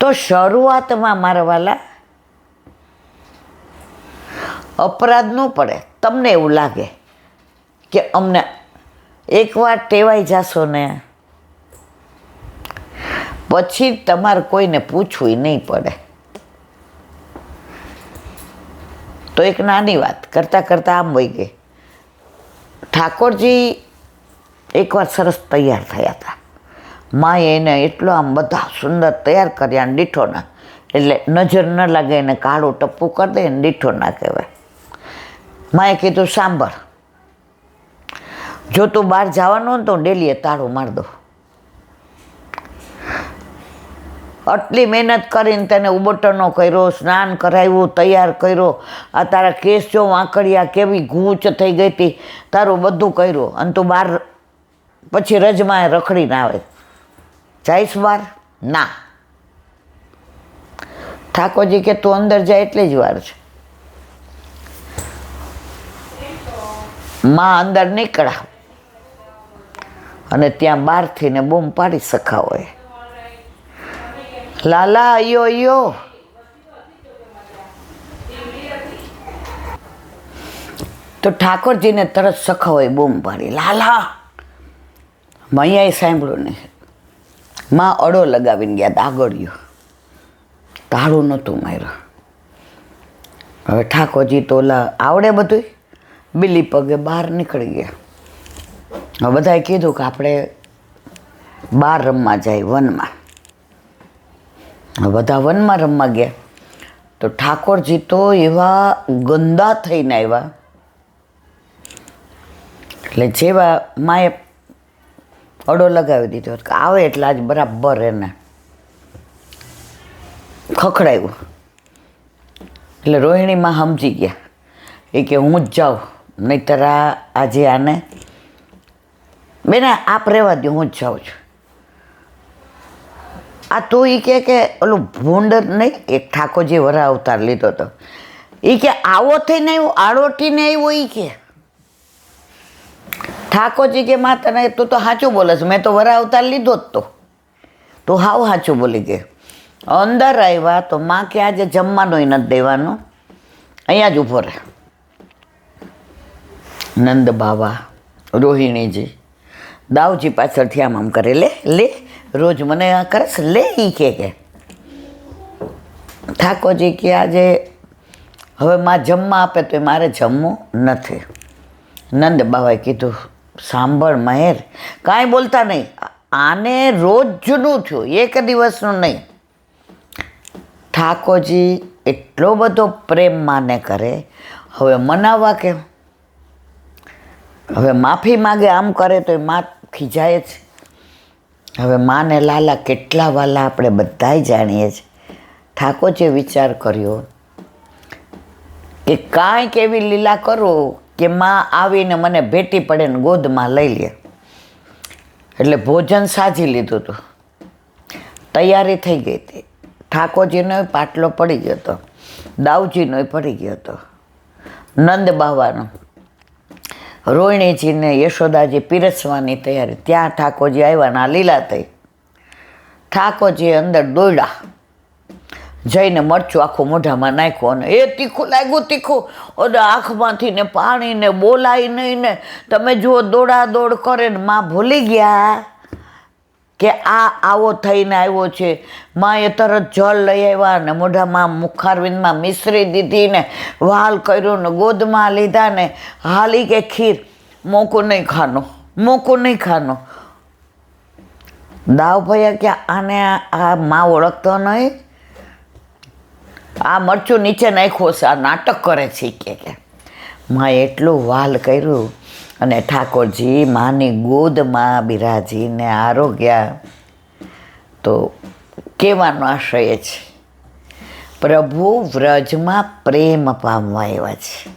તો શરૂઆતમાં મારા વાલા અપરાધ ન પડે. તમને એવું લાગે કે અમને એકવાર ટેવાઈ જશો ને પછી તમારે કોઈને પૂછવું નહીં પડે. તો એક નાની વાત કરતાં કરતાં આમ વહી ગઈ. ઠાકોરજી એકવાર સરસ તૈયાર થયા હતા. માએ એને એટલો આમ બધા સુંદર તૈયાર કર્યા ને દીઠોના, એટલે નજર ન લાગે એને કાળું ટપ્પું કરી દે ને દીઠો ના કહેવાય. માએ કીધું સાંભળ, જો તું બહાર જવાનું હોય તો ડેલીએ તાળું મારી દો. આટલી મહેનત કરીને તેને ઉબટનો કર્યો, સ્નાન કરાવ્યું, તૈયાર કર્યો, આ તારા કેસ જો વાંકડિયા કેવી ગૂંચ થઈ ગઈ હતી, તારું બધું કર્યું, અને તું બહાર પછી રજમાં રખડીને આવે. જઈશ બહાર? ના. ઠાકોરજી કે તું અંદર જાય એટલી જ વાર છે. માં અંદર નીકળ્યા અને ત્યાં બહારથી ને બૂમ પાડી શકા હોય, લાલા અયો અયો. તો ઠાકોરજીને તરત સખા હોય બૂમ પાડી, લાલા. મૈયાએ સાંભળ્યું નહીં. માં અડો લગાવીને ગયા દાગડિયો, તાળું નહોતું માર્યું. હવે ઠાકોરજી તો ઓલા આવડે બધું, બિલી પગે બહાર નીકળી ગયા. હવે બધાએ કીધું કે આપણે બહાર રમવા જાય, વનમાં. બધા વનમાં રમવા ગયા. તો ઠાકોરજી તો એવા ગંદા થઈને આવ્યા, એટલે જેવા માએ અડો લગાવી દીધો કે આવે એટલે આજ બરાબર એને ખખડાવ્યું. એટલે રોહિણીમાં સમજી ગયા એ કે હું જ જાઉં, નહીંતર આજે આને બેના આપ રહેવા દો, હું જ જાઉં છું. આ તો એ કે ઓલું ભૂંડ નહીં, એક ઠાકોરજી વરા અવતાર લીધો હતો, એ કે આવો થઈને આવ્યો, આડોટીને આવ્યો. એ કે ઠાકોરજી કે માં તને તું તો સાચું બોલે છે, મેં તો વરા અવતાર લીધો જ તો, તું હાવ સાચું બોલી ગઈ. અંદર આવ્યા તો માં કે આજે જમવાનું નથી દેવાનું, અહીંયા જ ઊભો રહે. નંદ બાવા, રોહિણીજી, દાવજી પાછળથી આમ આમ કરે, લે લે રોજ મને આ કરે છે, લે. એ કે ઠાકોરજી કે આજે હવે માં જમવા આપે તો મારે જમવું નથી. નંદ બાવાએ કીધું સાંભળ મહેર, કાંઈ બોલતા નહીં, આને રોજ જૂનું થયું, એક દિવસનું નહીં. ઠાકોરજી એટલો બધો પ્રેમ માને કરે, હવે મનાવવા કેમ? હવે માફી માગે આમ કરે તો એ માં ખીજાય જ. હવે માને લાલા કેટલા વાલા આપણે બધાય જાણીએ છીએ. ઠાકોરજીએ વિચાર કર્યો કે કાંઈક એવી લીલા કરું કે માં આવીને મને ભેટી પડે ને ગોદમાં લઈ લે. એટલે ભોજન સાજી લીધું હતું, તૈયારી થઈ ગઈ હતી. ઠાકોરજીનો પાટલો પડી ગયો હતો, દાવજીનો પડી ગયો હતો, નંદ બાવાનો, રોહિણીજીને યશોદાજી પીરસવાની તૈયારી. ત્યાં ઠાકોરજી આવ્યા ના લીલા થઈ. ઠાકોરજી અંદર દોડ્યા, જઈને મરચું આખું મોઢામાં નાખ્યું, અને એ તીખું લાગ્યું, તીખું. ઓલા આંખમાંથી ને પાણી ને બોલાય નહીં ને, તમે જુઓ દોડા દોડ કરે ને માં ભૂલી ગયા કે આ આવો થઈને આવ્યો છે. માં એ તરત જળ લઈ આવ્યા ને મોઢામાં મુખારવિંદમાં મિશ્રી દીધી ને વાલ કર્યું ને ગોદમાં લીધા ને હાલી કે ખીર, મોકું નહીં ખાનો, મોકું નહીં ખાનો. દાવ ભૈયા કે આને આ માં ઓળખતો નહીં, આ મરચું નીચે નાખ્યું છે, આ નાટક કરે છે. કે માં એટલું વાલ કર્યું અને ઠાકોરજી માની ગોદમાં બિરાજીને આરોગ્ય. તો કહેવાનો આશય છે, પ્રભુ વ્રજમાં પ્રેમ પામવા આવ્યા છે.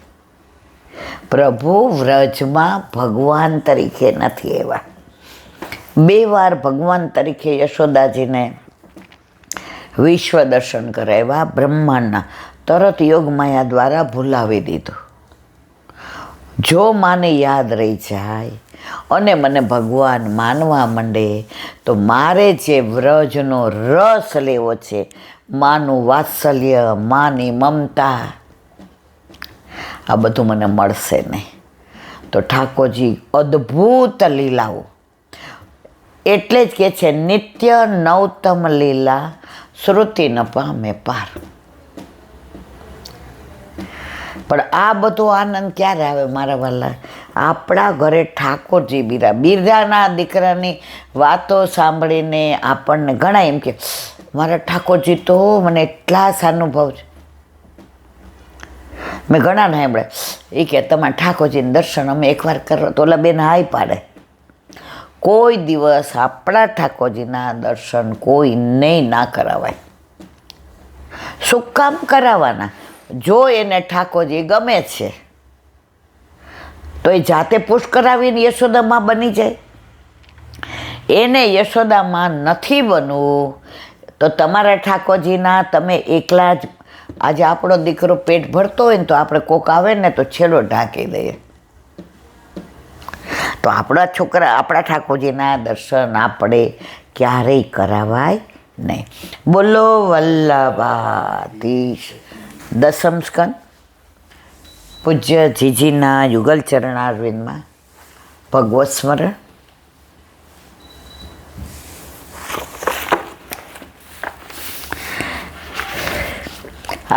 પ્રભુ વ્રજમાં ભગવાન તરીકે નથી આવ્યા. 2 વાર ભગવાન તરીકે યશોદાજીને વિશ્વ દર્શન કરાવ્યા, બ્રહ્માંડના. તરત યોગમાયા દ્વારા ભૂલાવી દીધું. જો માને યાદ રહી જાય, અને મને ભગવાન માનવા માંડે તો મારે જે વ્રજનો રસ લેવો છે, માનું વાત્સલ્ય, માની મમતા, આ બધું મને મળશે નહીં. તો ઠાકોરજી અદ્ભુત લીલાઓ, એટલે જ કહે છે નિત્ય નવતમ લીલા શ્રુતિ ન પામે પાર. પણ આ બધો આનંદ ક્યારે આવે મારા વાલા? આપણા ઘરે ઠાકોરજી બિરજાના દીકરાની વાતો સાંભળીને આપણને ઘણા એમ કે મારા ઠાકોરજી તો મને એટલા સાનુભવ છે. મેં ઘણા ને સાંભળે એ કે તમારા ઠાકોરજીને દર્શન અમે એકવાર કરો તો ઓલા બેન હાય પાડે. કોઈ દિવસ આપણા ઠાકોરજીના દર્શન કોઈને ના કરાવાય. શું કામ કરાવવાના? જો એને ઠાકોરજી ગમે છે તો એ જાતે પુશ કરાવીને યશોદામાં બની જાય. એને યશોદામાં નથી બનવું તો તમારા ઠાકોરજીના તમે એકલા જ. આજે આપણો દીકરો પેટ ભરતો હોય ને તો આપણે કોક આવે ને તો છેડો ઢાંકી દઈએ. તો આપણા છોકરા, આપણા ઠાકોરજીના દર્શન આપણે ક્યારેય કરાવાય નહીં. બોલો વલ્લભાધીશ. દસમ સ્કંદ પૂજ્ય જીજીના યુગલ ચરણારવિંદમાં ભગવત સ્મરણ.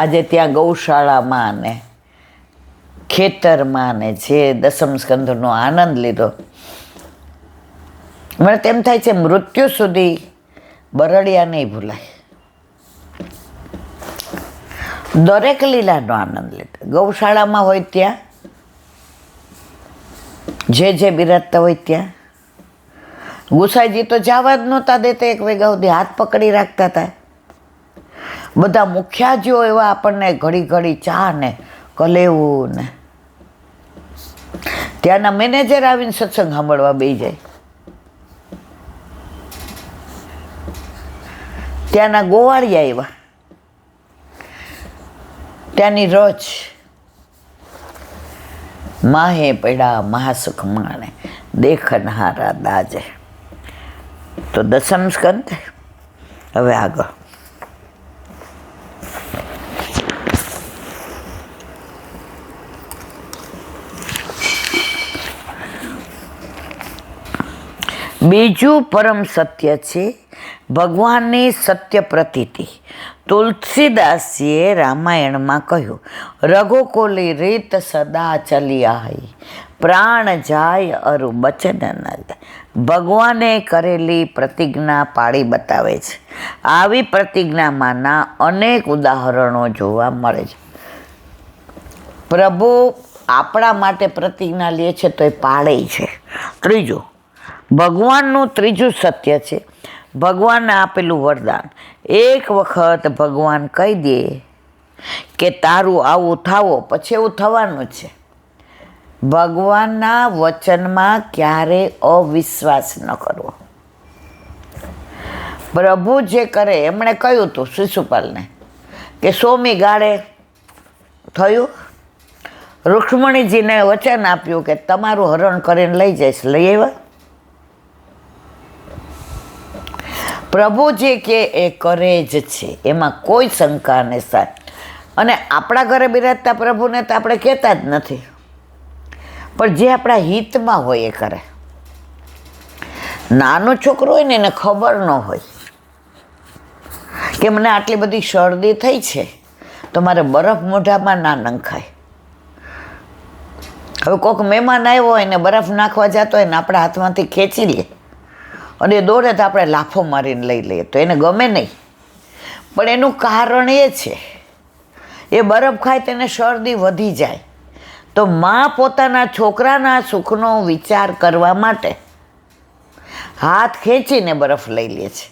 આજે ત્યાં ગૌશાળામાં ને ખેતરમાં ને જે દસમ સ્કંદનો આનંદ લીધો, મને તેમ થાય છે મૃત્યુ સુધી બરડિયા નહીં ભૂલાય. દરેક લીલાનો આનંદ લીધો. ગૌશાળામાં હોય ત્યાં, જે બિરાજતા હોય ત્યાં. ગુસાઈજી તો જવા જ નહોતા દેતા, એક વેગા સુધી હાથ પકડી રાખતા હતા. બધા મુખ્યાજીઓ એવા આપણને ઘડી ઘડી ચા ને કલેવું ને. ત્યાંના મેનેજર આવીને સત્સંગ સાંભળવા બેસી જાય. ત્યાંના ગોવાળિયા એવા, ત્યાંની રજ માહે પડ્યા મહાસુખ માણે દેખનહારા દાજે. તો દસમ સ્કંદ. હવે આગળ બીજું પરમ સત્ય છે ભગવાનની સત્ય પ્રતીતિ. તુલસીદાસીએ રામાયણમાં કહ્યું, રઘુકુલી રીત સદા ચલી આઈ, પ્રાણ જાય અરુ બચન ન જાય. ભગવાને કરેલી પ્રતિજ્ઞા પાળી બતાવે છે. આવી પ્રતિજ્ઞામાંના અનેક ઉદાહરણો જોવા મળે છે. પ્રભુ આપણા માટે પ્રતિજ્ઞા લે છે તો એ પાળે છે. ત્રીજું, ભગવાનનું ત્રીજું સત્ય છે ભગવાનને આપેલું વરદાન. એક વખત ભગવાન કહી દે કે તારું આવું થાવો, પછી એવું થવાનું છે. ભગવાનના વચનમાં ક્યારે અવિશ્વાસ ન કરવો. પ્રભુ જે કરે, એમણે કહ્યું હતું શિશુપાલને કે 100મી ગાળે થયું. રૂક્ષ્મણીજીને વચન આપ્યું કે તમારું હરણ કરીને લઈ જઈશ, લઈ આવ્યા. પ્રભુ જે કે એ કરે જ છે, એમાં કોઈ શંકા ને સાથ. અને આપણા ઘરે બિરાજતા પ્રભુને તો આપણે કહેતા જ નથી, પણ જે આપણા હિતમાં હોય એ કરે. નાનો છોકરો હોય ને એને ખબર ન હોય કે મને આટલી બધી શરદી થઈ છે તો મારે બરફ મોઢામાં ના નંખાય. હવે કોઈક મહેમાન આવ્યો હોય ને બરફ નાખવા જતો હોય ને આપણા હાથમાંથી ખેંચી લે અને દોડે તો આપણે લાફો મારીને લઈ લઈએ તો એને ગમે નહીં. પણ એનું કારણ એ છે, એ બરફ ખાય તેને શરદી વધી જાય. તો મા પોતાના છોકરાના સુખનો વિચાર કરવા માટે હાથ ખેંચીને બરફ લઈ લે છે.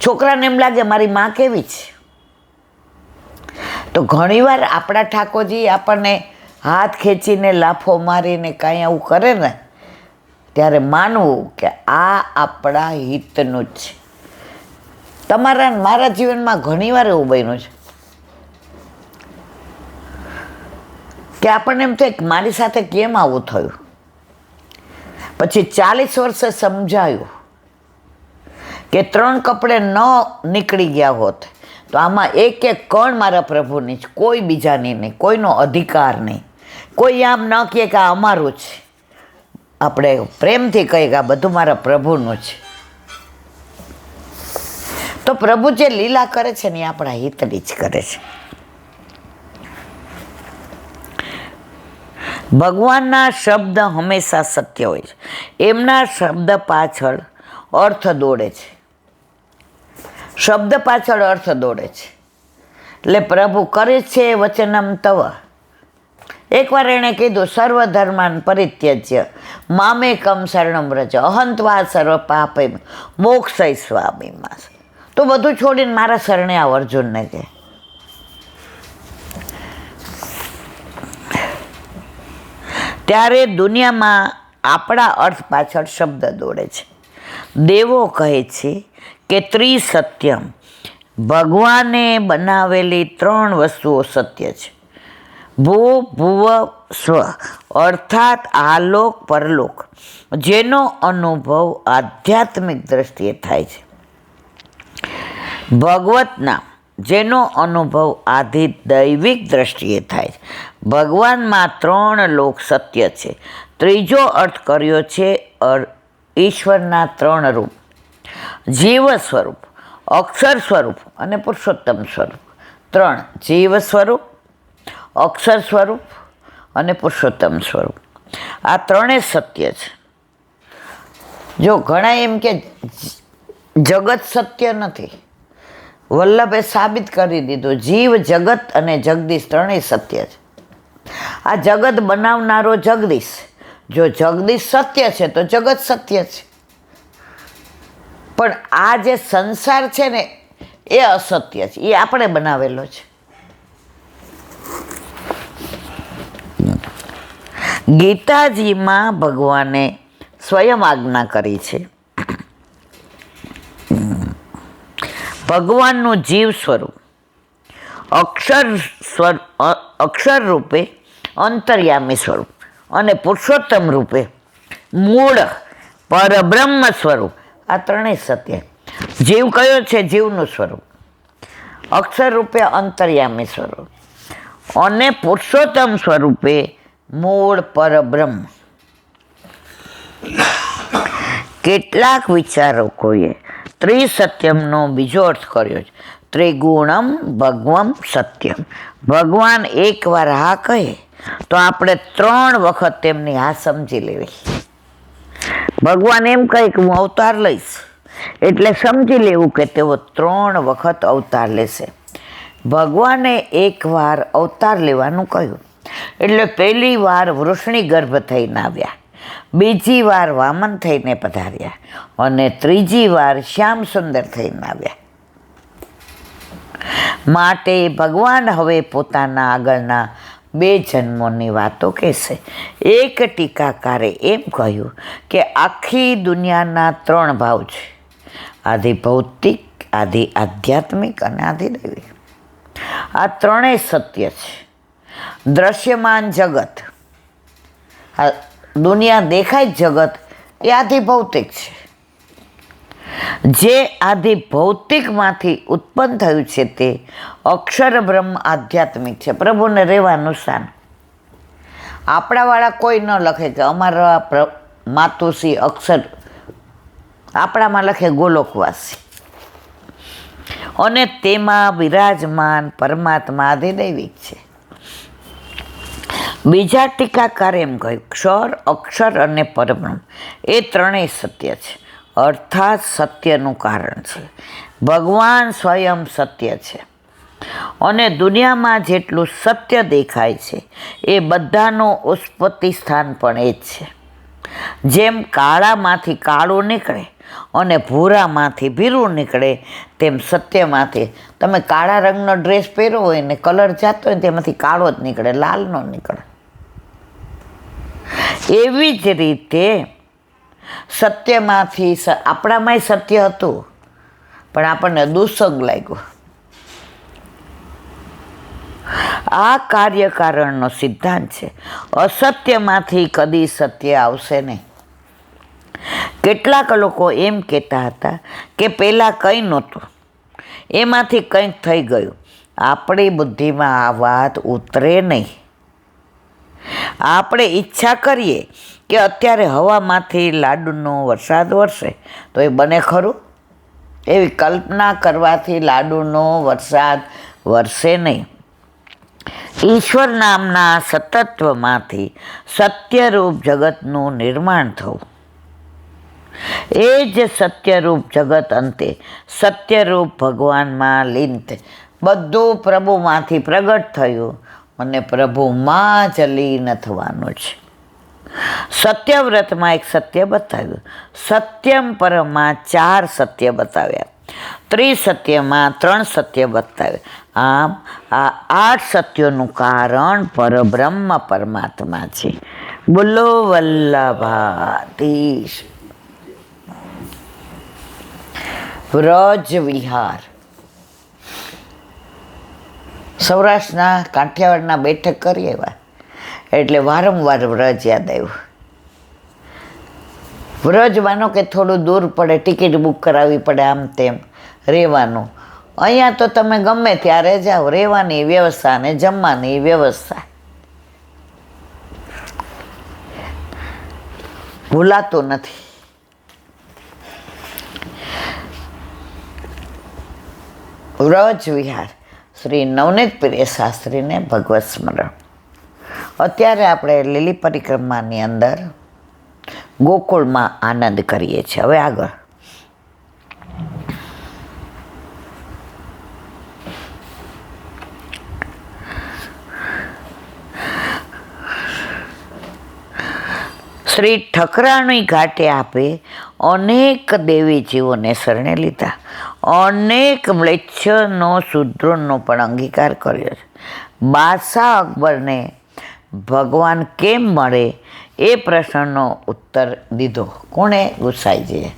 છોકરાને એમ લાગે મારી મા કેવી છે. તો ઘણીવાર આપણા ઠાકોરજી આપણને હાથ ખેંચીને લાફો મારીને કાંઈ આવું કરે ને, ત્યારે માનવું કે આ આપણા હિતનું જ છે. તમારા મારા જીવનમાં ઘણીવાર એવું બન્યું છે કે આપણને એમ થાય કે મારી સાથે કેમ આવું થયું. પછી 40 વર્ષે સમજાયું કે 3 કપડે ન નીકળી ગયા હોત તો આમાં એક એક કણ મારા પ્રભુની જ, કોઈ બીજાની નહીં, કોઈનો અધિકાર નહીં. કોઈ આમ ન કહે કે આ અમારું છે. આપણે પ્રેમથી કહીએ કે આ બધું મારા પ્રભુનું છે. તો પ્રભુ જે લીલા કરે છે ને એ આપણા હિતની જ કરે છે. ભગવાનના શબ્દ હંમેશા સત્ય હોય છે. એમના શબ્દ પાછળ અર્થ દોડે છે. શબ્દ પાછળ અર્થ દોડે છે. એટલે પ્રભુ કરે છે વચનમ તવ. એકવાર એણે કીધું સર્વધર્માન પરિત્યજ્ય મામેકમ શરણમ વ્રજ અહંત્વા સર્વ પાપે મોક્ષયસ્વામીમાં. તો બધું છોડીને મારા શરણે આવ, અર્જુનને કહે. ત્યારે દુનિયામાં આપણા અર્થ પાછળ શબ્દ દોડે છે. દેવો કહે છે કે ત્રિસત્યમ, ભગવાને બનાવેલી 3 વસ્તુઓ સત્ય છે. ભૂ ભુવ સ્વ અર્થાત આલોક પરલોક, જેનો અનુભવ આધ્યાત્મિક દ્રષ્ટિએ થાય છે. ભગવતના, જેનો અનુભવ આધિ દૈવિક દ્રષ્ટિએ થાય છે. ભગવાનમાં 3 લોક સત્ય છે. ત્રીજો અર્થ કર્યો છે ઈશ્વરના 3 રૂપ: જીવ સ્વરૂપ, અક્ષર સ્વરૂપ અને પુરુષોત્તમ સ્વરૂપ. 3: જીવ સ્વરૂપ, અક્ષર સ્વરૂપ અને પુરુષોત્તમ સ્વરૂપ. આ 3 સત્ય છે. જો ઘણા એમ કે જગત સત્ય નથી, વલ્લભે સાબિત કરી દીધું. જીવ, જગત અને જગદીશ 3 સત્ય છે. આ જગત બનાવનારો જગદીશ, જો જગદીશ સત્ય છે તો જગત સત્ય છે. પણ આ જે સંસાર છે ને એ અસત્ય છે, એ આપણે બનાવેલો છે. ગીતાજીમાં ભગવાને સ્વયં આજ્ઞા કરી છે. ભગવાનનું જીવ સ્વરૂપ અક્ષર રૂપે અંતર્યામી સ્વરૂપ અને પુરુષોત્તમ રૂપે મૂળ પરબ્રહ્મ સ્વરૂપ. આ 3 સત્ય. જીવ કયો છે? જીવનું સ્વરૂપ. અક્ષર રૂપે અંતર્યામી સ્વરૂપ અને પુરુષોત્તમ સ્વરૂપે મૂળ પરબ્રહ્મ. કેટલાક વિચારકોએ ત્રિસત્યમનો બીજો અર્થ કર્યો છે ત્રિગુણમ ભગવમ સત્યમ. ભગવાન એકવાર હા કહે તો આપણે 3 વખત તેમની હા સમજી લેવી. ભગવાન એમ કહે કે હું અવતાર લઈશ એટલે સમજી લેવું કે તેઓ 3 વખત અવતાર લેશે. ભગવાને એકવાર અવતાર લેવાનું કહ્યું એટલે પહેલી વાર વૃષણી ગર્ભ થઈને આવ્યા, બીજી વાર વામન થઈને પધાર્યા અને ત્રીજી વાર શ્યામ સુંદર થઈને આવ્યા. માટે ભગવાન હવે પોતાના આગળના 2 જન્મોની વાતો કહેશે. એક ટીકાકારે એમ કહ્યું કે આખી દુનિયાના 3 ભાવ છે: આધિ ભૌતિક, આધિ આધ્યાત્મિક અને આધિ દૈવિક. આ 3 સત્ય છે. દ્રશ્યમાન જગત, આ દુનિયા દેખાય જગત, એ આધિ ભૌતિક છે. જે આધિ ભૌતિકમાંથી ઉત્પન્ન થયું છે તે અક્ષર બ્રહ્મ આધ્યાત્મિક છે, પ્રભુને રહેવાનું સ્થાન. આપણાવાળા કોઈ ન લખે કે અમારા માતુશ્રી અક્ષર, આપણામાં લખે ગોલોકવાસી. અને તેમાં વિરાજમાન પરમાત્મા આધિદૈવિક છે. બીજા ટીકાકાર એમ કહ્યું ક્ષર, અક્ષર અને પરબ્રહ્મ એ 3 સત્ય છે, અર્થાત સત્યનું કારણ છે. ભગવાન સ્વયં સત્ય છે અને દુનિયામાં જેટલું સત્ય દેખાય છે એ બધાનું ઉત્પત્તિ સ્થાન પણ એ જ છે. જેમ કાળામાંથી કાળું નીકળે અને ભૂરામાંથી ભીરું નીકળે તેમ સત્યમાંથી, તમે કાળા રંગનો ડ્રેસ પહેરો હોય ને કલર જાતો હોય તેમાંથી કાળો જ નીકળે, લાલ ન નીકળે. એવી જ રીતે સત્યમાંથી, આપણામાંય સત્ય હતું પણ આપણને દુસ્સંગ લાગ્યો. આ કાર્યકારણનો સિદ્ધાંત છે. અસત્યમાંથી કદી સત્ય આવશે નહીં. કેટલાક લોકો એમ કહેતા હતા કે પહેલાં કંઈ નહોતું, એમાંથી કંઈક થઈ ગયું. આપણી બુદ્ધિમાં આ વાત ઉતરે નહીં. આપણે ઈચ્છા કરીએ કે અત્યારે હવામાંથી લાડુનો વરસાદ વરસે, તો એ બને ખરું? એવી કલ્પના કરવાથી લાડુનો વરસાદ વરસે નહીં. ઈશ્વર નામના સતત્વમાંથી સત્યરૂપ જગતનું નિર્માણ થવું, એ જ સત્યરૂપ જગત અંતે સત્યરૂપ ભગવાનમાં લીન થઈ. બધું પ્રભુમાંથી પ્રગટ થયું અને પ્રભુમાં જ લીન થવાનું છે. સત્યવ્રતમાં એક સત્ય બતાવ્યું. સત્યમ પરમાં 4 સત્ય બતાવ્યા. ત્રિસત્યમાં 3 સત્ય બતાવ્યા. આમ આ 8 સત્યોનું કારણ પરબ્રહ્મ પરમાત્મા છે. બોલો વલ્લભાધીશ. વ્રજ વિહાર. સૌરાષ્ટ્રના કાઠિયાવાડના બેઠક કરી એવા એટલે વારંવાર વ્રજ યાદ આવ્યું. વ્રજ માનો કે થોડું દૂર પડે, ટિકિટ બુક કરાવવી પડે, આમ તેમ રહેવાનું. અહીંયા તો તમે ગમે ત્યારે જાઓ, રહેવાની વ્યવસ્થા ને જમવાની વ્યવસ્થા. ભૂલાતું નથી. વ્રજ વિહાર શ્રી નવનીત પ્રિય શાસ્ત્રીને ભગવત સ્મરણ. અત્યારે આપણે લીલી પરિક્રમાની અંદર ગોકુળમાં આનંદ કરીએ છીએ. હવે આગળ શ્રી ઠકરાણી ઘાટે આપે અનેક દેવી જીવોને શરણે લીધા, અનેક મ્લેચ્છનો શૂદ્રોનો પણ અંગીકાર કર્યો છે. બાદશાહ અકબરને ભગવાન કેમ મળે એ પ્રશ્નનો ઉત્તર દીધો. કોણે? ગુસાઈજીએ.